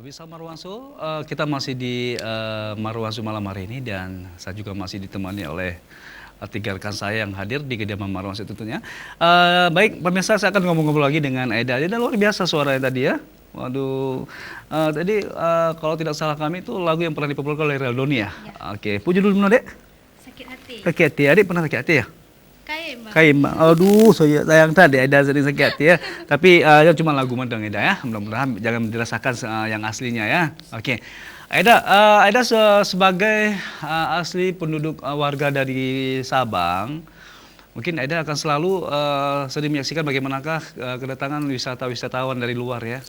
Bisa Marwanso, kita masih di Marwanso malam hari ini dan saya juga masih ditemani oleh tiga rekan saya yang hadir di kediaman Marwanso tentunya. Baik, pemirsa, saya akan ngobrol-ngobrol lagi dengan Aida. Aida luar biasa suaranya tadi ya. Waduh, tadi kalau tidak salah kami itu lagu yang pernah dipopulerkan oleh Realdoni ya. Oke, puji dulu Dek. Sakit hati. Sakit hati, adik pernah sakit hati ya? Kayak Mbak. Kayak Mbak, aduh sayang tadi Aida sering sakit hati ya. Tapi ya cuma lagu mandang Aida ya. Mudah-mudahan jangan dirasakan yang aslinya ya. Oke. Aida sebagai asli penduduk warga dari Sabang, mungkin Aida akan selalu sering menyaksikan bagaimanakah kedatangan wisatawan dari luar ya.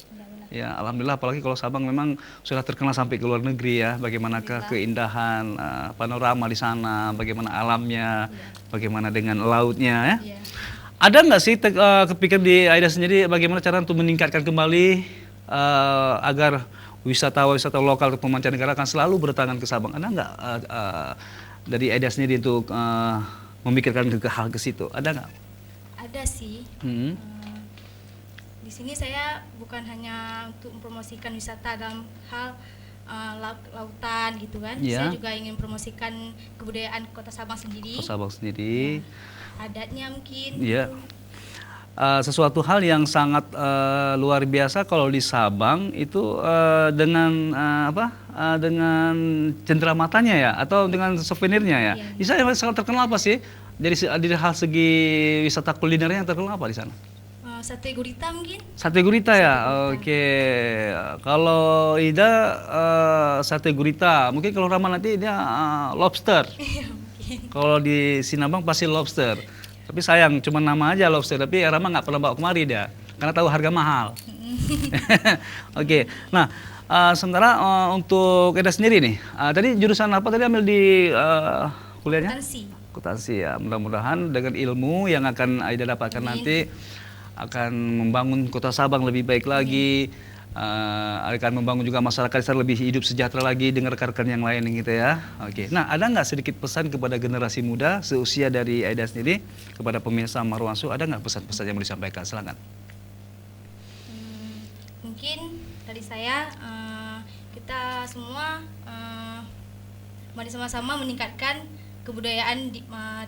Ya, alhamdulillah, apalagi kalau Sabang memang sudah terkenal sampai ke luar negeri ya. Bagaimanakah keindahan panorama di sana, bagaimana alamnya, bagaimana dengan lautnya ya. Ada nggak sih kepikiran di Aida sendiri bagaimana cara untuk meningkatkan kembali agar wisatawan lokal atau mancanegara akan selalu berdatangan ke Sabang? Ada nggak dari Aida sendiri untuk memikirkan hal ke situ? Ada nggak? Ada sih. Di sini saya bukan hanya untuk mempromosikan wisata dalam hal lautan gitu kan. Saya juga ingin promosikan kebudayaan Kota Sabang sendiri. Kota Sabang sendiri. Adatnya mungkin. Iya. Sesuatu hal yang sangat luar biasa kalau di Sabang itu dengan dengan cendera matanya ya atau dengan souvenirnya ya. Di sana sangat terkenal apa sih? Dari hal segi wisata kulinernya yang terkenal apa di sana? Sate gurita mungkin. Sate gurita ya. Oke. Kalau Ida sate gurita. Mungkin kalau Rama nanti dia lobster. Kalau di Sinabang pasti lobster. Tapi sayang, cuma nama aja lobster. Tapi Rama nggak pernah bawa kemari dia, karena tahu harga mahal. Oke. Nah, sementara untuk Eda sendiri nih, tadi jurusan apa tadi ambil di kuliahnya? Akuntansi ya. Mudah-mudahan dengan ilmu yang akan Aida dapatkan nanti akan membangun Kota Sabang lebih baik lagi. Akan membangun juga masyarakat yang lebih hidup sejahtera lagi dengan rekan-rekan yang lain gitu ya. Oke. Nah, ada nggak sedikit pesan kepada generasi muda seusia dari Aida sendiri kepada pemirsa Marwanso? Ada nggak pesan-pesan yang mau disampaikan? Silakan. Mungkin dari saya kita semua mari sama-sama meningkatkan kebudayaan di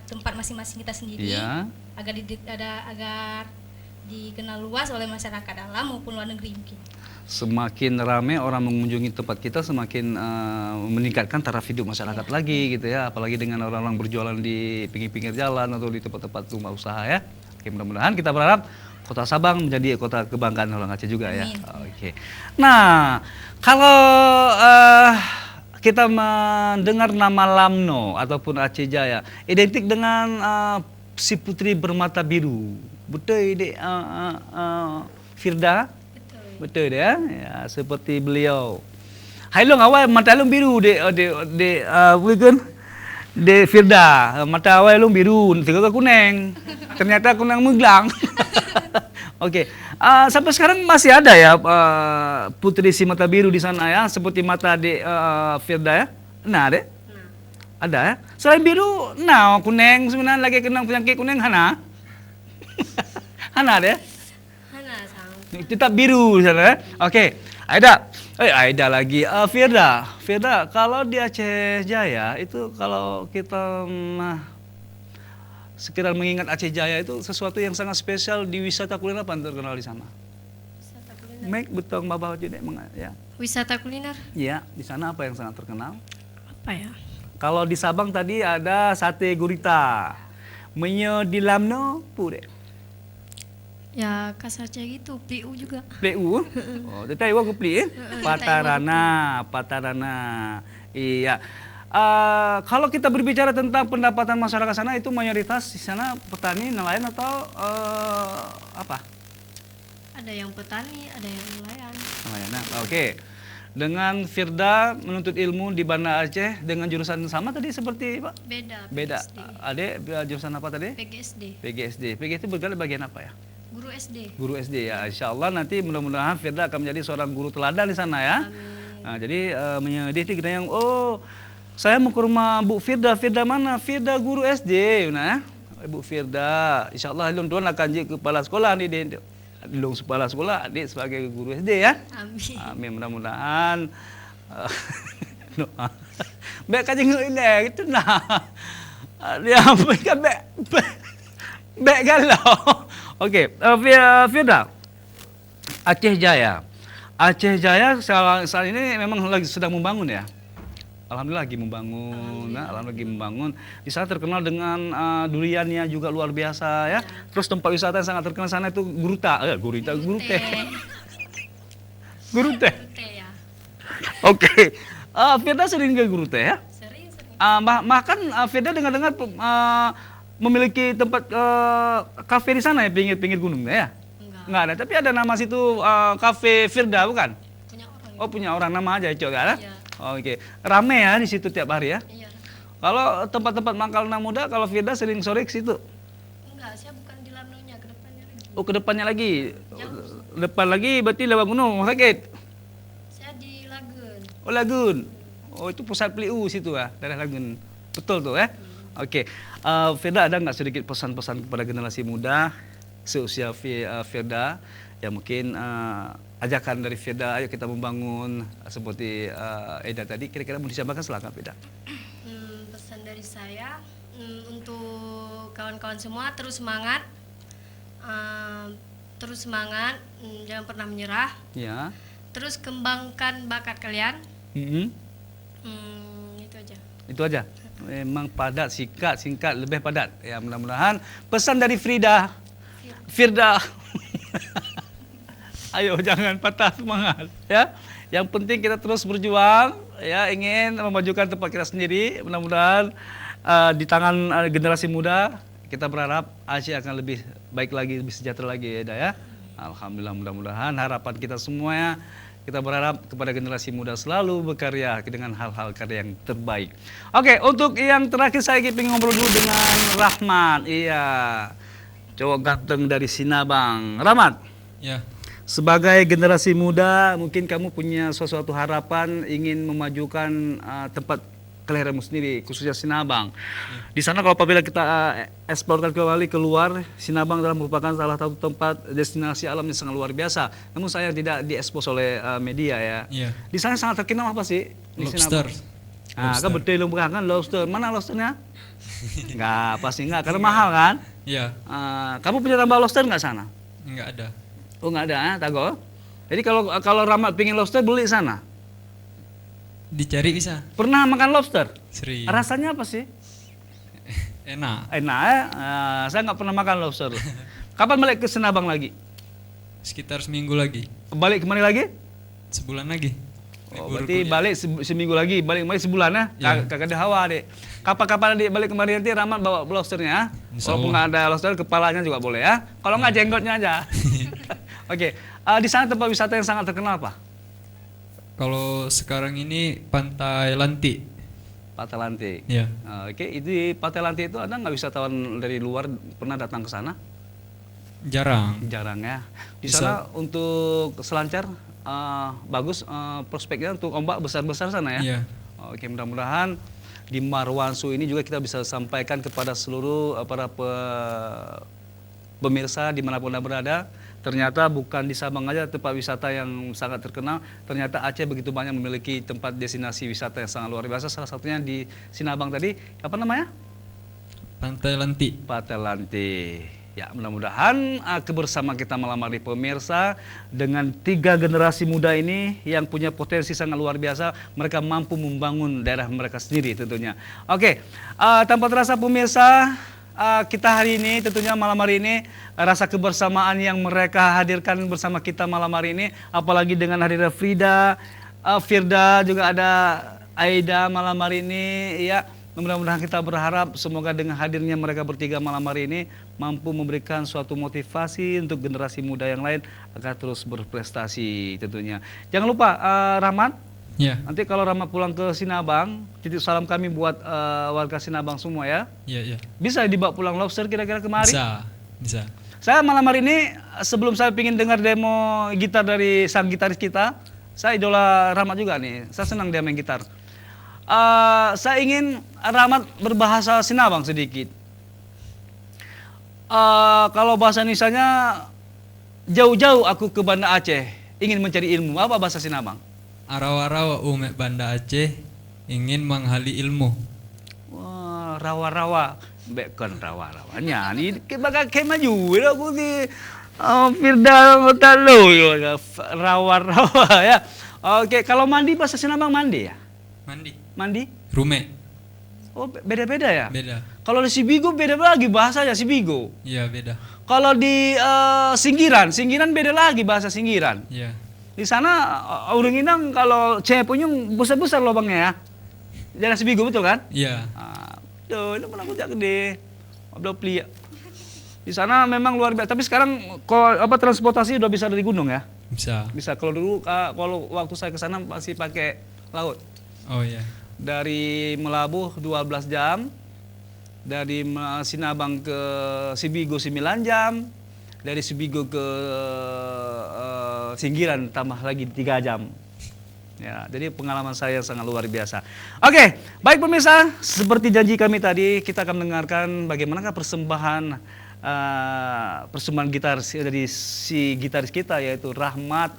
tempat masing-masing kita sendiri agar dikenal luas oleh masyarakat dalam maupun luar negeri mungkin. Semakin ramai orang mengunjungi tempat kita, semakin meningkatkan taraf hidup masyarakat lagi gitu ya. Apalagi dengan orang-orang berjualan di pinggir-pinggir jalan atau di tempat-tempat rumah usaha ya. Oke, mudah-mudahan kita berharap Kota Sabang menjadi kota kebanggaan orang Aceh juga ya. Oke. Nah, kalau kita mendengar nama Lamno ataupun Aceh Jaya, identik dengan si putri bermata biru. Betul Dek Firda? Betul ya, seperti beliau. Hailong awal mata long biru de Firda, mata awal long biru, tiga kuning. Ternyata kuning menggelang. Oke. Sampai sekarang masih ada ya putri si mata biru di sana ya, seperti mata de Firda ya. Nah, Dek. Ada ya. Selain biru, nah kuning sebenarnya lagi kena penyakit kuning hana. Hana deh. Tetap biru di sana. Oke. Aida lagi. Firda, kalau di Aceh Jaya itu kalau kita sekedar mengingat Aceh Jaya itu sesuatu yang sangat spesial di wisata kuliner apa yang terkenal di sana? Wisata kuliner. Mek betong babah juga ya. Wisata kuliner? Iya, di sana apa yang sangat terkenal? Apa ya? Kalau di Sabang tadi ada sate gurita. Menyo di Lamno pure. Ya kasar aja gitu, PU juga. PU? Oh, tetap iwa kupli Patarana. Iya. Kalau kita berbicara tentang pendapatan masyarakat sana itu mayoritas di sana petani, nelayan atau apa? Ada yang petani, ada yang nelayan. Nelayan. Oke. Dengan Firda menuntut ilmu di Banda Aceh dengan jurusan sama tadi seperti Pak? Beda. Adek jurusan apa tadi? PGSD itu bergerak bagian apa ya? Guru SD ya. Insya Allah nanti mudah-mudahan Firda akan menjadi seorang guru teladan di sana ya. Amin. Nah, jadi menyedih kita yang saya mau ke rumah Bu Firda. Firda mana? Firda guru SD. Nah, Ibu Firda. Insya Allah tuan akan jadi kepala sekolah nih. Dong sekolah adik sebagai guru SD ya. Amin. Amin, mudah-mudahan doa. Baik kaji ngene gitu nah. Dia apa kan baik galau. Okey, Firda. Aceh Jaya. Aceh Jaya saat ini memang lagi sedang membangun ya. Alhamdulillah lagi membangun, alhamdulillah lagi membangun. Di sana terkenal dengan duriannya juga luar biasa ya. Terus tempat wisata yang sangat terkenal sana itu Gurute. Gurute ya. Oke. Firda sering ke Gurute ya? Sering. Bahkan Firda dengar-dengar memiliki tempat kafe di sana ya, pinggir gunung ya? Enggak ada, tapi ada nama situ kafe Firda bukan? Punya orang. Oh punya orang, nama aja Cok kan? Iya. Oke. Rame ya di situ tiap hari ya? Iya. Kalau tempat-tempat mangkal anak muda, kalau Firda sering sore ke situ? Enggak, saya bukan di Lamnonya, ke depannya lagi. Oh ke depannya lagi? Jauh. Depan lagi berarti lewat gunung, sakit? Saya di Lagun. Oh Lagun. Oh itu pusat PLIU situ ya, daerah Lagun. Betul tuh ya? Oke. Firda ada nggak sedikit pesan-pesan kepada generasi muda seusia Firda yang mungkin ajakan dari Firda, ayo kita membangun seperti Eda tadi, kira-kira mau disampaikan silakan Firda. Pesan dari saya untuk kawan-kawan semua terus semangat, jangan pernah menyerah. Ya. Terus kembangkan bakat kalian. Itu aja. Itu aja. Memang padat, singkat, lebih padat. Ya mudah-mudahan pesan dari Firda. Ayo jangan patah semangat ya. Yang penting kita terus berjuang ya, ingin memajukan tempat kita sendiri. Mudah-mudahan di tangan generasi muda kita berharap Aceh akan lebih baik lagi, lebih sejahtera lagi ya. Alhamdulillah, mudah-mudahan harapan kita semuanya, kita berharap kepada generasi muda selalu berkarya dengan hal-hal karya yang terbaik. Oke, untuk yang terakhir saya ingin ngobrol dulu dengan Rahmat. Iya, cowok ganteng dari Sinabang. Rahmat. Ya. Sebagai generasi muda, mungkin kamu punya suatu harapan ingin memajukan tempat kelahiranmu sendiri, khususnya Sinabang. Di sana kalau apabila kita eksplorkan kembali keluar, Sinabang adalah merupakan salah satu tempat destinasi alam yang sangat luar biasa. Namun sayang tidak diekspos oleh media ya. Iya. Di sana sangat terkenal apa sih? Di Lobster. Sinabang. Kan betul kan lobster. Mana lobsternya? Enggak, pasti enggak, karena mahal kan? Iya. Kamu punya tambah lobster nggak sana? Enggak ada. Oh nggak ada, Tago. Jadi kalau Rahmat pingin lobster beli sana. Dicari bisa. Pernah makan lobster? Sering. Rasanya apa sih? Enak. Enak ya? Saya nggak pernah makan lobster. Kapan balik ke Sinabang lagi? Sekitar seminggu lagi. Balik kemana lagi? Sebulan lagi. Oh, Libur berarti kuliah. balik seminggu lagi, balik sebulan ya? Iya. Kagak ada hawa dek. Kapan-kapan adik balik kemari nanti Rahmat bawa lobsternya ya? Insya Walaupun Allah. nggak ada lobster, kepalanya juga boleh ya? Kalau nggak jenggotnya aja. Oke, di sana tempat wisata yang sangat terkenal apa? Kalau sekarang ini Pantai Lantik. Pantai Lantik. Ya. Oke, itu di Pantai Lantik itu ada nggak wisatawan dari luar pernah datang ke sana? Jarang. Jarang ya. Di Bisa. sana untuk selancar bagus prospeknya untuk ombak besar-besar sana ya. Iya. Oke, mudah-mudahan di Marwansu ini juga kita bisa sampaikan kepada seluruh para pemirsa dimanapun Anda berada. Ternyata bukan di Sabang aja tempat wisata yang sangat terkenal. Ternyata Aceh begitu banyak memiliki tempat destinasi wisata yang sangat luar biasa. Salah satunya di Sinabang tadi, apa namanya? Pantai Lantik. Pantai Lantik. Ya, mudah-mudahan kebersamaan kita malam hari pemirsa dengan 3 generasi muda ini yang punya potensi sangat luar biasa, mereka mampu membangun daerah mereka sendiri tentunya. Oke, tanpa terasa pemirsa, kita hari ini tentunya malam hari ini rasa kebersamaan yang mereka hadirkan bersama kita malam hari ini, apalagi dengan hadirnya Firda juga ada Aida malam hari ini ya. Mudah-mudahan kita berharap semoga dengan hadirnya mereka bertiga malam hari ini mampu memberikan suatu motivasi untuk generasi muda yang lain agar terus berprestasi tentunya. Jangan lupa Rahmat, Ya. nanti kalau Rahmat pulang ke Sinabang, titip salam kami buat warga Sinabang semua ya. Iya, iya. Bisa dibawa pulang lobster kira-kira kemari? Bisa. Bisa. Saya malam hari ini sebelum saya ingin dengar demo gitar dari sang gitaris kita, saya idola Rahmat juga nih. Saya senang dia main gitar. Saya ingin Rahmat berbahasa Sinabang sedikit. Kalau bahasa Indonesianya Jauh-jauh aku ke Banda Aceh ingin mencari ilmu. Apa bahasa Sinabang? Arawa-rawa umek Banda Aceh ingin menghali ilmu. Wah, rawa-rawa. Bekon rawa-rawanya. Ini bakal kayak maju. Aku di Firda Motalo. Rawa-rawa ya. Oke, kalau mandi bahasa Sinabang mandi ya? Mandi. Mandi? Rumek. Oh, beda-beda ya? Beda. Kalau di Sibigo beda lagi bahasanya Sibigo. Iya, beda. Kalau di Singgiran beda lagi bahasa Singgiran. Iya. Di sana orang Inang kalau cepunyung besar-besar lubangnya ya. Jalan Sibigo betul kan? Iya. Tuh, itu pernah aku gede. Abdul Plia. Di sana memang luar biasa. Tapi sekarang kalau transportasi udah bisa dari gunung ya. Bisa. Bisa. Kalau dulu kalau waktu saya ke sana masih pakai laut. Oh iya. Dari Melabuh 12 jam. Dari Sinabang ke Sibigo 9 jam. Dari Sibigo ke Singgiran tambah lagi 3 jam. Ya, jadi pengalaman saya sangat luar biasa. Oke, baik pemirsa, seperti janji kami tadi, kita akan mendengarkan bagaimanakah persembahan gitaris dari si gitaris kita yaitu Rahmat.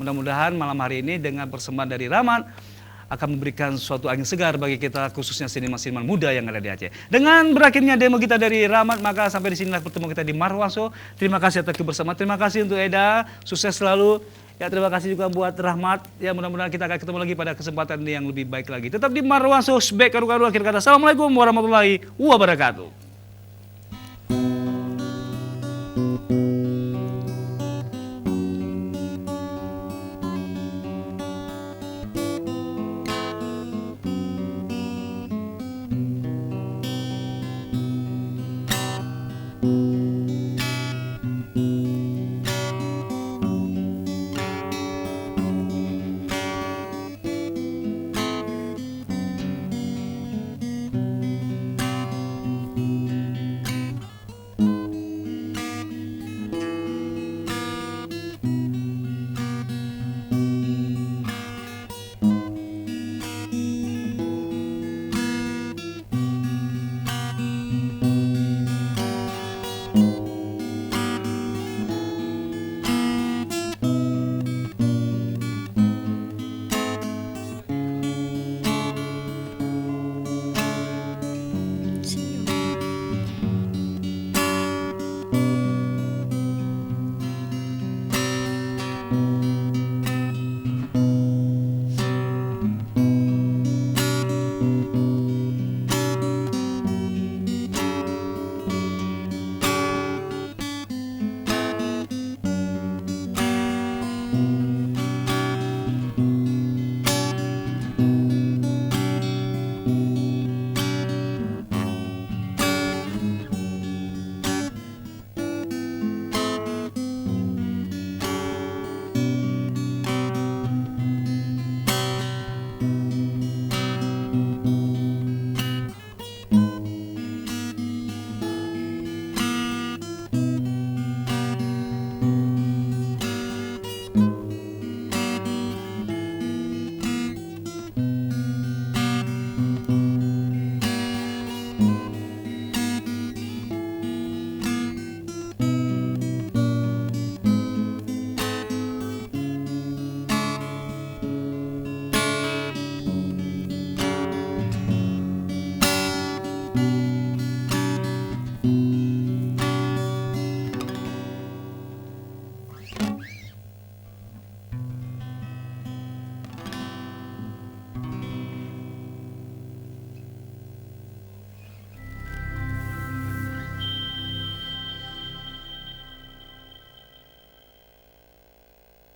Mudah-mudahan malam hari ini dengan persembahan dari Rahmat akan memberikan suatu angin segar bagi kita khususnya seniman-seniman muda yang ada di Aceh. Dengan berakhirnya demo kita dari Rahmat, maka sampai di sinilah pertemuan kita di Marwaso. Terima kasih atas kebersamaan. Terima kasih untuk Eda, sukses selalu. Ya, terima kasih juga buat Rahmat. Ya, mudah-mudahan kita akan ketemu lagi pada kesempatan yang lebih baik lagi. Tetap di Marwaso, sebek karu-karu akhir kata. Assalamualaikum warahmatullahi wabarakatuh.